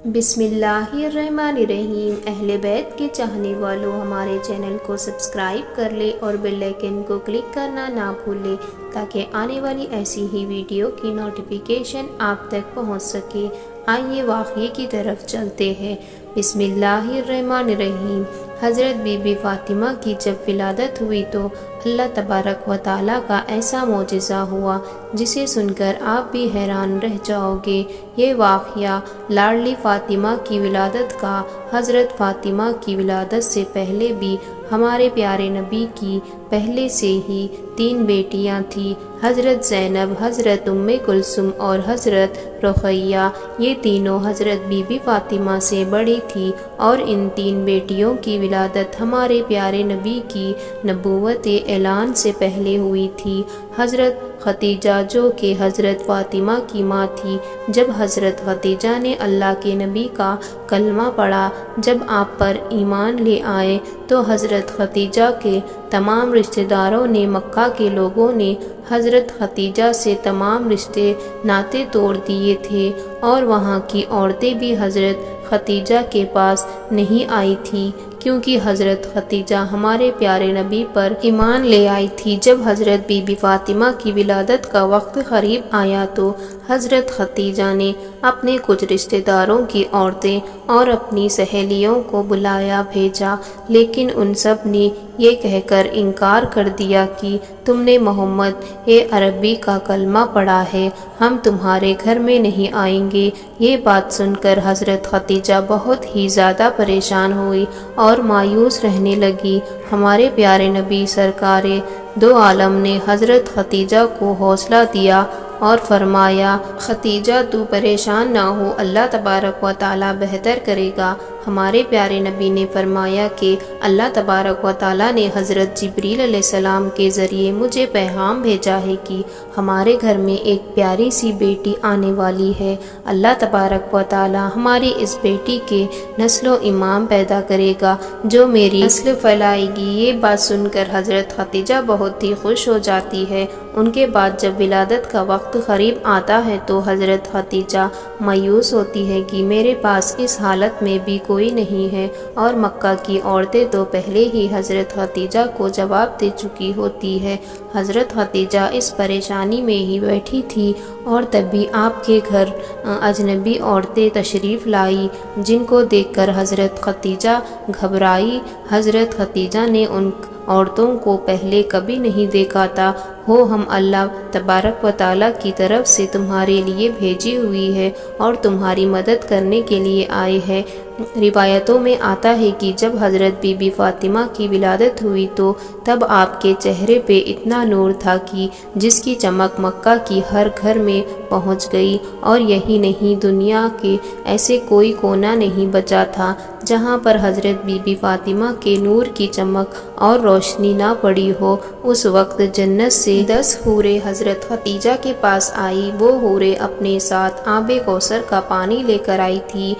बिस्मिल्लाहिर्रहमानिर्रहीम। अहले बैत के चाहने वालों, हमारे चैनल को सब्सक्राइब कर ले और बेल आइकन को क्लिक करना ना भूलें ताकि आने वाली ऐसी ही वीडियो की नोटिफिकेशन आप तक पहुंच सके। आइए वाक़ये की तरफ चलते हैं। बिस्मिल्लाहिर्रहमानिर्रहीम। हज़रत बीबी फ़ातिमा की जब विलादत हुई तो अल्लाह तबारक व तआला का ऐसा मोजिज़ा हुआ जिसे सुनकर आप भी हैरान रह जाओगे। ये वाक़या लाडली फ़ातिमा की विलादत का हज़रत फ़ातिमा की विलादत से पहले भी हमारे प्यारे नबी की पहले से ही 3 बेटियां थीं, हज़रत ज़ैनब, हज़रत उम्मे कुलसुम और हज़रत रुक़ैया। ये तीनों हज़रत बीबी फ़ातिमा से बड़ी थी और इन 3 बेटियों की विलादत हमारे प्यारे नबी की नबूवत ऐलान से पहले हुई थी। हज़रत खतीजा जो कि हज़रत फ़ातिमा की माँ थी, जब हज़रत खतीजा ने अल्लाह के नबी का कलमा पढ़ा, जब आप पर ईमान ले आए तो हज़रत खतीजा के तमाम रिश्तेदारों ने, मक्का के लोगों ने हज़रत खतीजा से तमाम रिश्ते नाते तोड़ दिए थे और वहाँ की औरतें भी हज़रत खतीजा के पास नहीं आई थी क्योंकि हज़रत खतीजा हमारे प्यारे नबी पर ईमान ले आई थी। जब हज़रत बीबी फ़ातिमा की विलादत का वक्त करीब आया तो हज़रत खतीजा ने अपने कुछ रिश्तेदारों की औरतें और अपनी सहेलियों को बुलाया भेजा, लेकिन उन सब ने ये कहकर इनकार कर दिया कि तुमने मोहम्मद अरबी का कलमा पढ़ा है, हम तुम्हारे घर में नहीं आएंगे। ये बात सुनकर हज़रत खतीजा बहुत ही ज़्यादा परेशान हुई और मायूस रहने लगी। हमारे प्यारे नबी सरकारे दो आलम ने हज़रत खतीजा को हौसला दिया और फरमाया, खतीजा तू परेशान ना हो, अल्लाह तबारक व तआला बेहतर करेगा। हमारे प्यारे नबी ने फरमाया कि अल्लाह तबारक व तआला ने हज़रत जिब्रील अलैहिस्सलाम के ज़रिए मुझे पैगाम भेजा है कि हमारे घर में एक प्यारी सी बेटी आने वाली है। अल्लाह तबारक व तआला हमारी इस बेटी के नस्लो इमाम पैदा करेगा जो मेरी नस्ल फैलाएगी। ये बात सुनकर हज़रत खतीजा बहुत ही खुश हो जाती है। उनके बाद जब विलादत का वक्त करीब आता है तो हज़रत खतीजा मायूस होती है कि मेरे पास इस हालत में भी कोई नहीं है और मक्का की औरतें तो पहले ही हज़रत खतीजा को जवाब दे चुकी होती है। हज़रत खतीजा इस परेशानी में ही बैठी थी और तभी आपके घर अजनबी औरतें तशरीफ़ लाई, जिनको देखकर हज़रत खतीजा घबराई। हज़रत खतीजा ने उन औरतों को पहले कभी नहीं देखा था। हो हम अल्लाह तबारक व तआला की तरफ से तुम्हारे लिए भेजी हुई है और तुम्हारी मदद करने के लिए आए हैं। रिवायतों में आता है कि जब हज़रत बीबी फ़ातिमा की विलादत हुई तो तब आपके चेहरे पे इतना नूर था कि जिसकी चमक मक्का की हर घर में पहुंच गई और यही नहीं, दुनिया के ऐसे कोई कोना नहीं बचा था जहां पर हज़रत बीबी फ़ातिमा के नूर की चमक और रोशनी ना पड़ी हो। उस वक्त जन्नत से 10 हूरें हज़रत खतीजा के पास आई। वो हूरें अपने साथ आबे कौसर का पानी लेकर आई थी।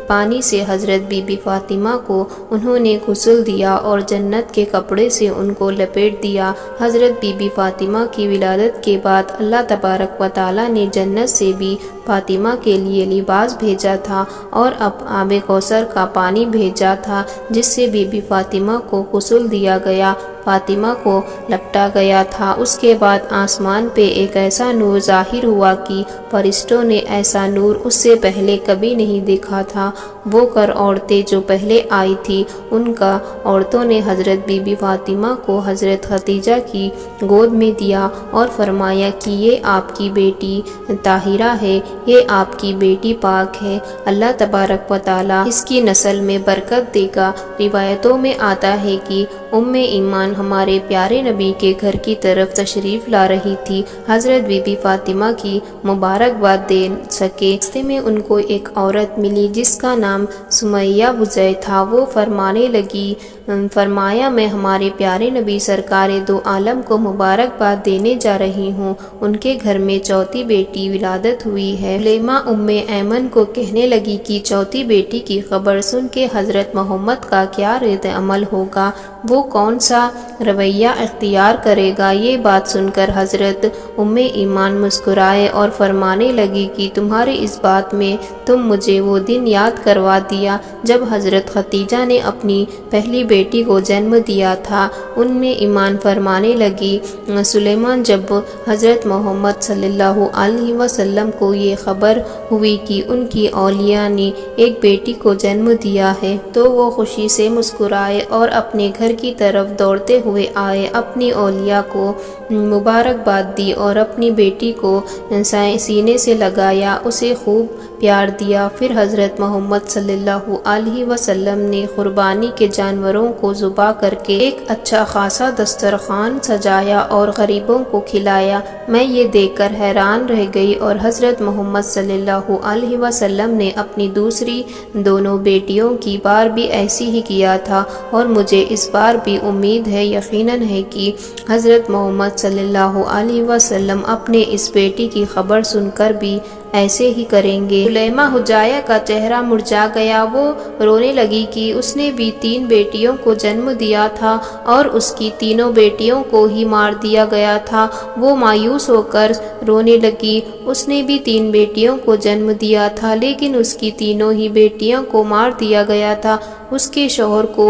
पानी से हज़रत बीबी फ़ातिमा को उन्होंने गुस्ल दिया और जन्नत के कपड़े से उनको लपेट दिया। हज़रत बीबी फ़ातिमा की विलादत के बाद अल्लाह तबारक व तआला ने जन्नत से भी फ़ातिमा के लिए लिबास भेजा था और अब आबे कौसर का पानी भेजा था जिससे बीबी फ़ातिमा को गुस्ल दिया गया, फ़ातिमा को लपटा गया था। उसके बाद आसमान पे एक ऐसा नूर ज़ाहिर हुआ कि फरिश्तों ने ऐसा नूर उससे पहले कभी नहीं देखा था। वो कर औरतें जो पहले आई थी उनका औरतों ने हज़रत बीबी फ़ातिमा को हज़रत खतीजा की गोद में दिया और फरमाया कि ये आपकी बेटी ताहिरा है, ये आपकी बेटी पाक है, अल्लाह तबारक व तआला इसकी नस्ल में बरकत देगा। रिवायतों में आता है कि उम्मे ईमान हमारे प्यारे नबी के घर की तरफ तशरीफ़ ला रही थी। हज़रत बीबी फ़ातिमा की मुबारकबाद दे सके रास्ते में उनको एक औरत मिली जिसका नाम सुमैया बुज़ै था। वो फरमाने लगी, फरमाया मैं हमारे प्यारे नबी सरकारे दो आलम को मुबारकबाद देने जा रही हूँ। उनके घर में चौथी बेटी विलादत हुई है। लेमा उम्मे ऐमन को कहने लगी कि चौथी बेटी की खबर सुन के हज़रत मोहम्मद का क्या रद्द अमल होगा, वो कौन सा रवैया इख्तियार करेगा। ये बात सुनकर हज़रत उम्मे ईमान मुस्कुराए और फरमाने लगी कि तुम्हारी इस बात में تم مجھے وہ دن یاد کروا دیا جب حضرت ختیجہ نے اپنی پہلی بیٹی کو جنم دیا تھا۔ ان میں ایمان فرمانے لگی۔ سلیمان جب حضرت محمد صلی اللہ علیہ وسلم کو یہ خبر ہوئی کہ ان کی اولیاء نے ایک بیٹی کو جنم دیا ہے تو وہ خوشی سے مسکرائے اور اپنے گھر کی طرف دوڑتے ہوئے آئے، اپنی اولیاء کو مبارکباد دی اور اپنی بیٹی کو سینے سے لگایا، اسے خوب پیار دیا۔ پھر حضرت محمد صلی اللہ علیہ وسلم نے قربانی کے جانوروں کو ذبح کر کے ایک اچھا خاصا دسترخوان سجایا اور غریبوں کو کھلایا۔ میں یہ دیکھ کر حیران رہ گئی اور حضرت محمد صلی اللہ علیہ وسلم نے اپنی دوسری دونوں بیٹیوں کی بار بھی ایسی ہی کیا تھا، اور مجھے اس بار بھی امید ہے، یقیناً ہے کہ حضرت محمد صلی اللہ علیہ وسلم اپنے اس بیٹی کی خبر سن کر بھی ایسے ہی کریں گے۔ سلیمہ حجایہ کا چہرہ مرجھا گیا، وہ رونے لگی کہ اس نے بھی 3 بیٹیوں کو جنم دیا تھا اور اس کی تینوں بیٹیوں کو ہی مار دیا گیا تھا۔ وہ مایوس ہو کر رونے لگی، اس نے بھی 3 بیٹیوں کو جنم دیا تھا لیکن اس کی تینوں ہی بیٹیوں کو مار دیا گیا تھا۔ اس کے شوہر کو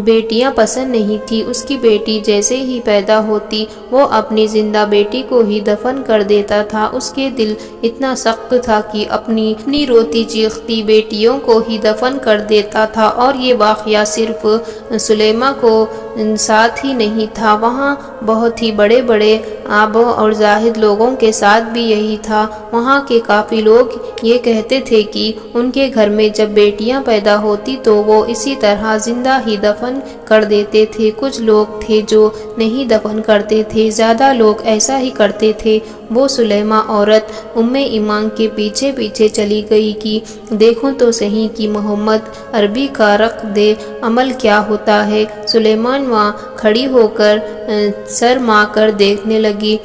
بیٹیاں پسند نہیں تھی، اس کی بیٹی جیسے ہی پیدا ہوتی وہ اپنی زندہ بیٹی کو ہی دفن کر دیتا تھا۔ اس کے دل اتنا سخت تھا کہ اپنی روتی چیختی بیٹیوں کو ہی دفن کر دیتا تھا، اور یہ واقعہ صرف سلیمہ کو ساتھ ہی نہیں تھا، وہاں بہت ہی بڑے بڑے آبا اور زاہد لوگوں کے ساتھ بھی یہی تھا۔ وہاں کے کافی لوگ یہ کہتے تھے کہ ان کے گھر میں جب بیٹیاں پیدا ہوتی تو وہ اسی طرح زندہ ہی دفن کر دیتے تھے۔ کچھ لوگ تھے جو نہیں دفن کرتے تھے، زیادہ لوگ ایسا ہی کرتے تھے۔ وہ سلیمہ عورت ام ایمان کے پیچھے پیچھے چلی گئی کہ دیکھو تو صحیح کہ محمد عربی کا رد عمل کیا ہوتا ہے۔ سلیمان وہاں کھڑی ہو کر سرما کر دیکھنے لگی۔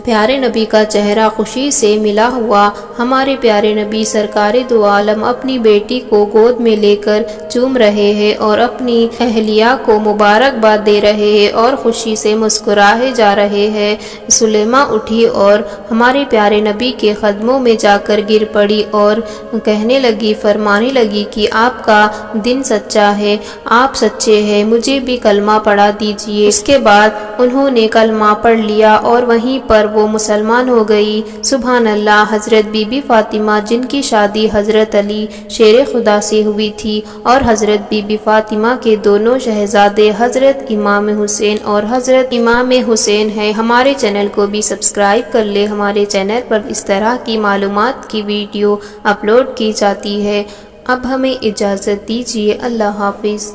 پیارے نبی کا چہرہ خوشی سے ملا ہوا، ہمارے پیارے نبی سرکار دو عالم اپنی بیٹی کو گود میں لے کر چوم رہے ہیں اور اپنی اہلیہ کو مبارکباد دے رہے ہیں اور خوشی سے مسکرائے جا رہے ہیں۔ سلیمہ اٹھی اور ہمارے پیارے نبی کے قدموں میں جا کر گر پڑی اور کہنے لگی، فرمانے لگی کہ آپ کا دین سچا ہے، آپ سچے ہیں، مجھے بھی کلمہ پڑھا دیجیے۔ اس کے بعد انہوں نے کلمہ پڑھ لیا اور وہیں پر وہ مسلمان ہو گئی۔ سبحان اللہ۔ حضرت بی بی فاطمہ جن کی شادی حضرت علی شیر خدا سے ہوئی تھی اور حضرت بی بی فاطمہ کے دونوں شہزادے حضرت امام حسین اور حضرت امام حسین ہیں۔ ہمارے چینل کو بھی سبسکرائب کر لے، ہمارے چینل پر اس طرح کی معلومات کی ویڈیو اپلوڈ کی جاتی ہے۔ اب ہمیں اجازت دیجیے، اللہ حافظ۔